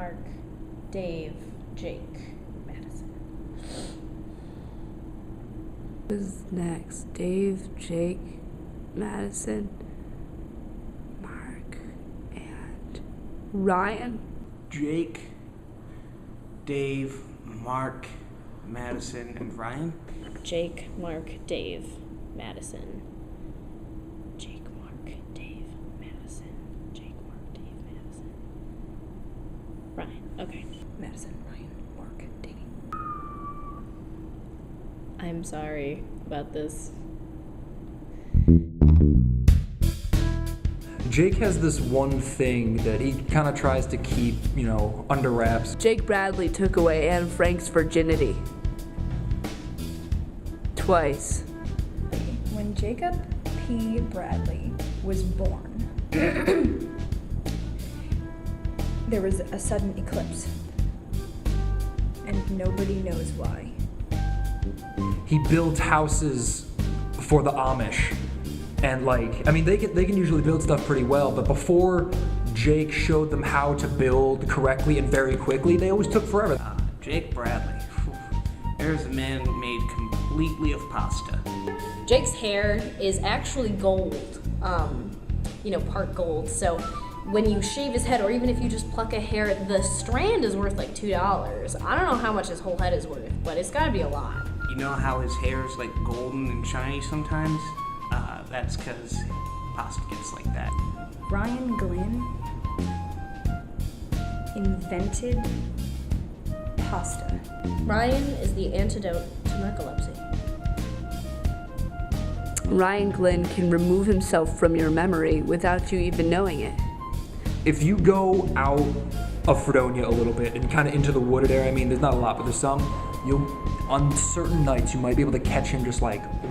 Mark, Dave, Jake, Madison. Who's next? Dave, Jake, Madison, Mark, and Ryan. Jake, Dave, Mark, Madison, and Ryan. Jake, Mark, Dave, Madison. Jake, Mark, Dave, Madison. Jake, Mark, Dave, Madison. Ryan. Okay. Madison, Ryan, Mark, Dave. I'm sorry about this. Jake has this one thing that he kind of tries to keep, under wraps. Jake Bradley took away Anne Frank's virginity. Twice. When Jacob P. Bradley was born, there was a sudden eclipse. And nobody knows why. He builds houses for the Amish. And they can usually build stuff pretty well, but before Jake showed them how to build correctly and very quickly, they always took forever. Jake Bradley. There's a man made completely of pasta. Jake's hair is actually gold, part gold. So when you shave his head, or even if you just pluck a hair, the strand is worth like $2. I don't know how much his whole head is worth, but it's gotta be a lot. You know how his hair is like golden and shiny sometimes? That's because pasta gets like that. Ryan Glenn invented pasta. Ryan is the antidote to narcolepsy. Ryan Glenn can remove himself from your memory without you even knowing it. If you go out of Fredonia a little bit and kind of into the wooded area, there's not a lot, but there's some, on certain nights you might be able to catch him just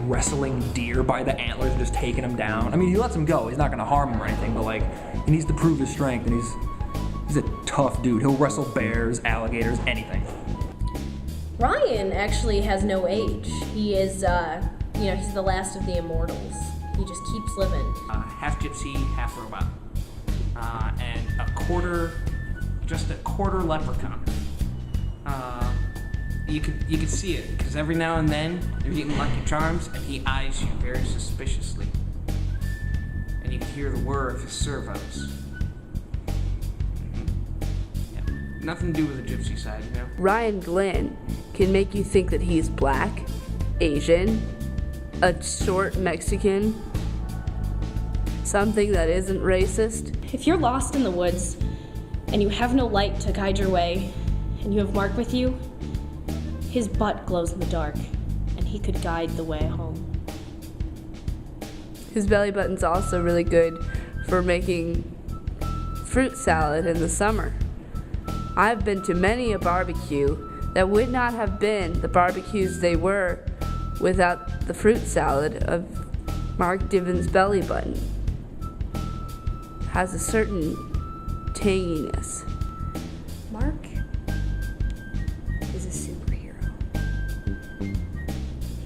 wrestling deer by the antlers and just taking him down. He lets him go, he's not gonna harm him or anything, but he needs to prove his strength, and he's a tough dude. He'll wrestle bears, alligators, anything. Ryan actually has no age. He is, he's the last of the immortals. He just keeps living. Half gypsy, half robot. And a quarter leprechaun. You could see it, because every now and then you're getting Lucky Charms and he eyes you very suspiciously. And you can hear the whir of his servos. Yeah. Nothing to do with the gypsy side, Ryan Glenn can make you think that he's black, Asian, a short Mexican, something that isn't racist. If you're lost in the woods and you have no light to guide your way and you have Mark with you, his butt glows in the dark and he could guide the way home. His belly button's also really good for making fruit salad in the summer. I've been to many a barbecue that would not have been the barbecues they were without the fruit salad of Mark Divon's belly button. Has a certain tanginess. Mark is a superhero.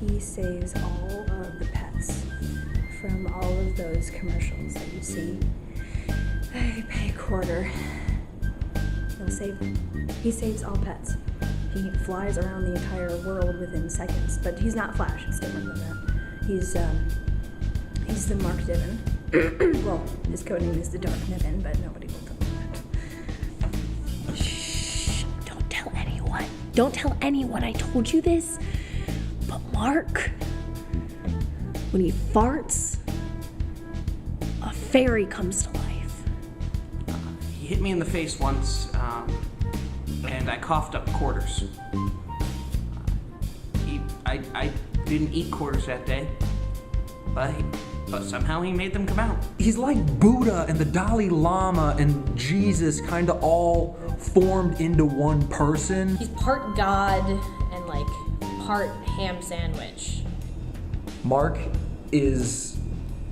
He saves all of the pets from all of those commercials that you see. They pay a quarter. He'll save them. He saves all pets. He flies around the entire world within seconds, but he's not Flash. It's different than that. He's the Mark Divon. Well, his code name is the Dark Niven, but nobody will tell him that. Shh, don't tell anyone. Don't tell anyone I told you this. But Mark, when he farts, a fairy comes to life. He hit me in the face once, and I coughed up quarters. I didn't eat quarters that day, but somehow he made them come out. He's like Buddha and the Dalai Lama and Jesus kind of all formed into one person. He's part God and part ham sandwich. Mark is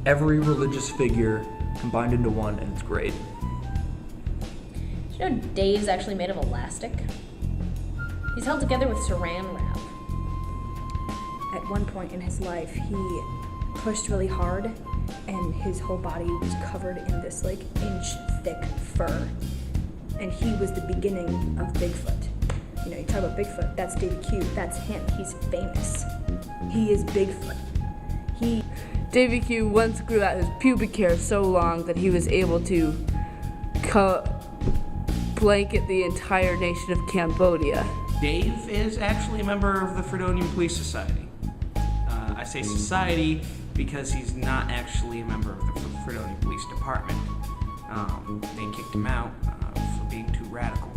every religious figure combined into one, and it's great. Did you know Dave's actually made of elastic? He's held together with saran wrap. At one point in his life, he pushed really hard, and his whole body was covered in this inch-thick fur. And he was the beginning of Bigfoot. You know, you talk about Bigfoot, that's David Q, that's him. He's famous. He is Bigfoot. Davy Q once grew out his pubic hair so long that he was able to blanket the entire nation of Cambodia. Dave is actually a member of the Fredonian Police Society. I say society because he's not actually a member of the Fredonian Police Department. They kicked him out for being too radical.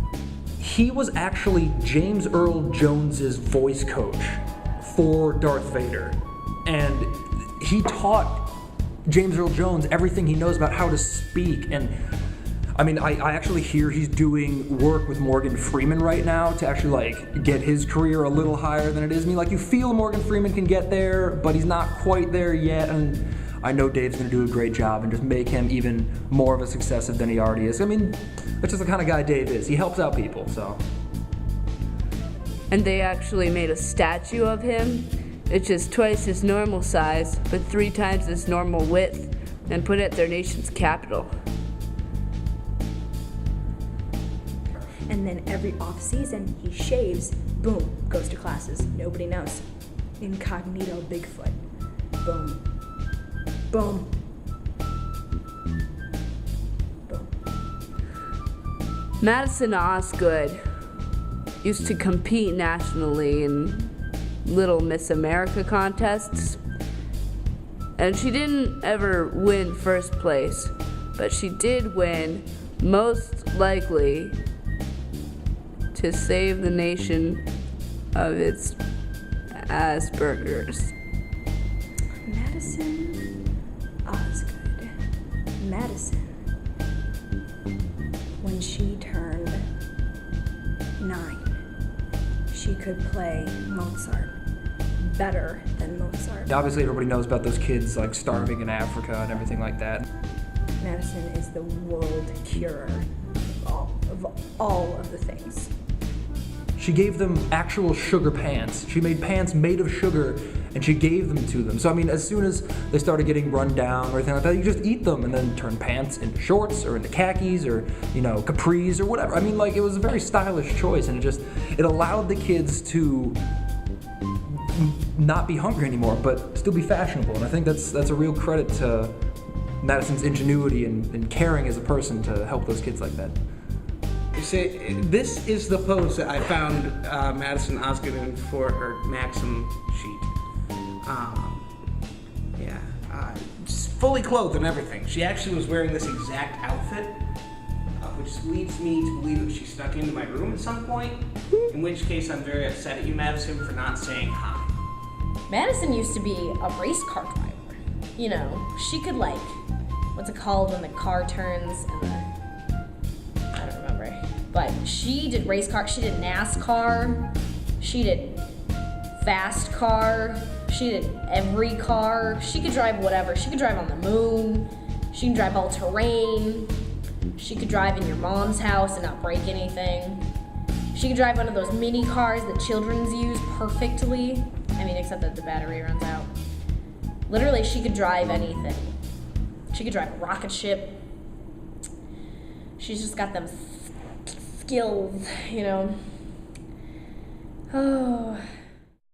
He was actually James Earl Jones's voice coach for Darth Vader. And he taught James Earl Jones everything he knows about how to speak. And I mean, I actually hear he's doing work with Morgan Freeman right now to actually like get his career a little higher than it is. I mean, like you feel Morgan Freeman can get there, but he's not quite there yet. And I know Dave's gonna do a great job and just make him even more of a success than he already is. I mean, that's just the kind of guy Dave is. He helps out people, so. And they actually made a statue of him. It's just twice his normal size, but 3 times his normal width, and put it at their nation's capital. And then every off season, he shaves, boom, goes to classes. Nobody knows. Incognito Bigfoot. Boom. Boom. Boom. Madison Osgood used to compete nationally in Little Miss America contests, and she didn't ever win first place, but she did win most likely to save the nation of its Asperger's. Madison Osgood. Madison. When she turned 9, she could play Mozart better than Mozart. Obviously everybody knows about those kids like starving in Africa and everything like that. Madison is the world cure of all of the things. She gave them actual sugar pants. She made pants made of sugar and she gave them to them. So I mean, as soon as they started getting run down or anything like that, you just eat them and then turn pants into shorts or into khakis or, you know, capris or whatever. I mean, like, it was a very stylish choice, and it allowed the kids to not be hungry anymore, but still be fashionable. And I think that's a real credit to Madison's ingenuity and caring as a person to help those kids like that. You see, this is the pose that I found Madison Osgood in for her Maxim sheet. Fully clothed and everything. She actually was wearing this exact outfit, which leads me to believe that she snuck into my room at some point, in which case I'm very upset at you, Madison, for not saying hi. Madison used to be a race car driver. You know, she could like, what's it called when the car turns and I don't remember. But she did race car, she did NASCAR, she did fast car, she did every car. She could drive whatever. She could drive on the moon. She can drive all terrain. She could drive in your mom's house and not break anything. She could drive one of those mini cars that children's use perfectly. I mean, except that the battery runs out. Literally, she could drive anything. She could drive a rocket ship. She's just got them skills, you know. Oh.